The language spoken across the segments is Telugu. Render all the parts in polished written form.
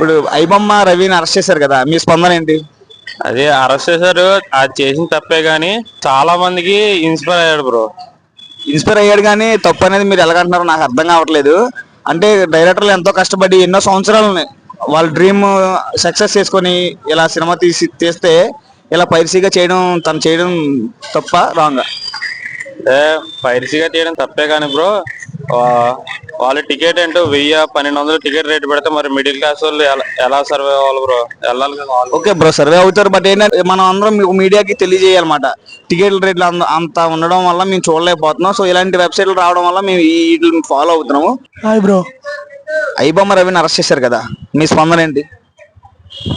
ఇప్పుడు ఐబొమ్మ రవిని అరెస్ట్ చేశారు కదా, మీ స్పందన ఏంటి? అదే అరెస్ట్ చేశారు, అది చేసిన తప్పే గాని చాలా మందికి ఇన్స్పైర్ అయ్యాడు బ్రో. ఇన్స్పైర్ అయ్యాడు కానీ తప్పు అనేది మీరు ఎలాగంటున్నారో నాకు అర్థం కావట్లేదు. అంటే డైరెక్టర్లు ఎంతో కష్టపడి ఎన్నో సంవత్సరాలని వాళ్ళ డ్రీమ్ సక్సెస్ చేసుకొని ఇలా సినిమా తీస్తే ఇలా పైరసీగా చేయడం, తను చేయడం తప్ప రాంగా? పైరసీగా చేయడం తప్పే కానీ బ్రో, వాళ్ళ టికెట్ ఏంటో 1000-1200 టికెట్ రేట్ పెడితే మరి మిడిల్ క్లాస్ వాళ్ళు ఎలా సర్వే అవ్వాలి బ్రో? వెళ్ళాలి కదా. ఓకే బ్రో, సర్వే అవుతారు. బట్ ఏంటంటే మనం అందరం మీడియాకి తెలియజేయాలన్నమాట. టికెట్ల రేట్లు అంత ఉండడం వల్ల మేము చూడలేకపోతున్నాం. సో ఇలాంటి వెబ్సైట్లు రావడం వల్ల మేము వీటిని ఫాలో అవుతున్నాము. Hi bro. ఐబొమ్మ రవిని అరెస్ట్ చేశారు కదా, మీ స్పందన ఏంటి?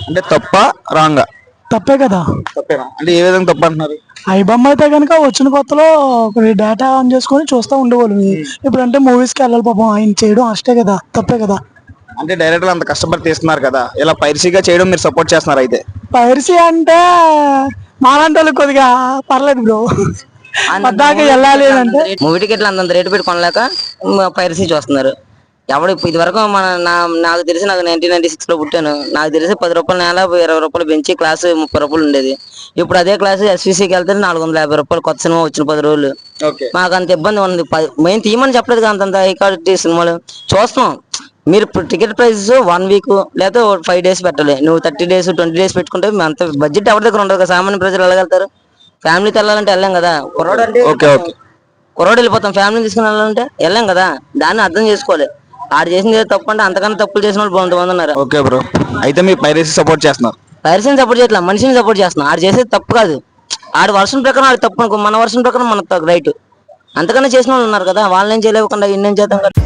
అంటే తప్ప రాంగా? తప్పే కదా. తప్పేనా అంటే ఏ విధంగా తప్పు అంటున్నారు? ఐబొమ్మ అయితే కనుక వచ్చిన కొత్తలో డేటా ఆన్ చేసుకొని చూస్తూ ఉండేవాళ్ళు. ఇప్పుడు అంటే మూవీస్కి వెళ్ళాలి పాపం, ఆయన చేయడం అష్టే కదా, తప్పే కదా. అంటే డైరెక్టర్ అంత కష్టపడి తీస్తున్నారు కదా, ఇలా పైరసీగా చేయడం మీరు సపోర్ట్ చేస్తున్నారు అయితే? పైరసీ అంటే మాలాంటి వాళ్ళకి కొద్దిగా పర్లేదు బ్రో. పద్దాక వెళ్ళాలి అంటే మూవీ టికెట్లు అంతంత రేటు పెట్టి కొనలేక పైరసీ చూస్తున్నారు. ఎవడు ఇది వరకు నాకు తెలిసి, నాకు 1996 లో పుట్టాను, నాకు తెలిసి 10 రూపాయల నేల 20 రూపాయలు పెంచి క్లాసు 30 రూపాయలు ఉండేది. ఇప్పుడు అదే క్లాసు ఎస్విసికి వెళ్తే 450 రూపాయలు. కొత్త సినిమా వచ్చిన 10 రోజులు మాకు అంత ఇబ్బంది ఉంది. మేము తీయమని చెప్పలేదు కదా అంతంత హై క్వాలిటీ సినిమాలు చూస్తున్నాం. మీరు టికెట్ ప్రైస్ 1 వీక్ లేదా 5 డేస్ పెట్టాలి. నువ్వు 30 డేస్ 20 డేస్ పెట్టుకుంటే అంత బడ్జెట్ ఎవరి దగ్గర ఉండదు కదా. సామాన్య ప్రజలు వెళ్ళగలుగుతారు? ఫ్యామిలీతో వెళ్ళాలంటే వెళ్ళాం కదా. కుర్రోడు వెళ్ళిపోతాం, ఫ్యామిలీ తీసుకుని వెళ్ళాలంటే వెళ్ళాం కదా. దాన్ని అర్థం చేసుకోవాలి. ఆడు చేసింది తప్పు అంటే అంతకన్నా తప్పులు చేసిన వాళ్ళు 100 మంది ఉన్నారు. ఓకే బ్రో, అయితే మీరు పైరసీ సపోర్ట్ చేస్తున్నారు? పైరసీని సపోర్ట్ చేయట్లా, మనిషిని సపోర్ట్ చేస్తున్నాం. ఆడు చేసేది తప్పు కాదు, ఆడు వర్షం ప్రకారం ఆడు తప్పు అనుకో, మన వర్షం ప్రకారం మన రైట్. అంతకన్నా చేసిన వాళ్ళు ఉన్నారు కదా, వాళ్ళని చేయలేకుండా ఇన్నేం చేద్దాం కదా.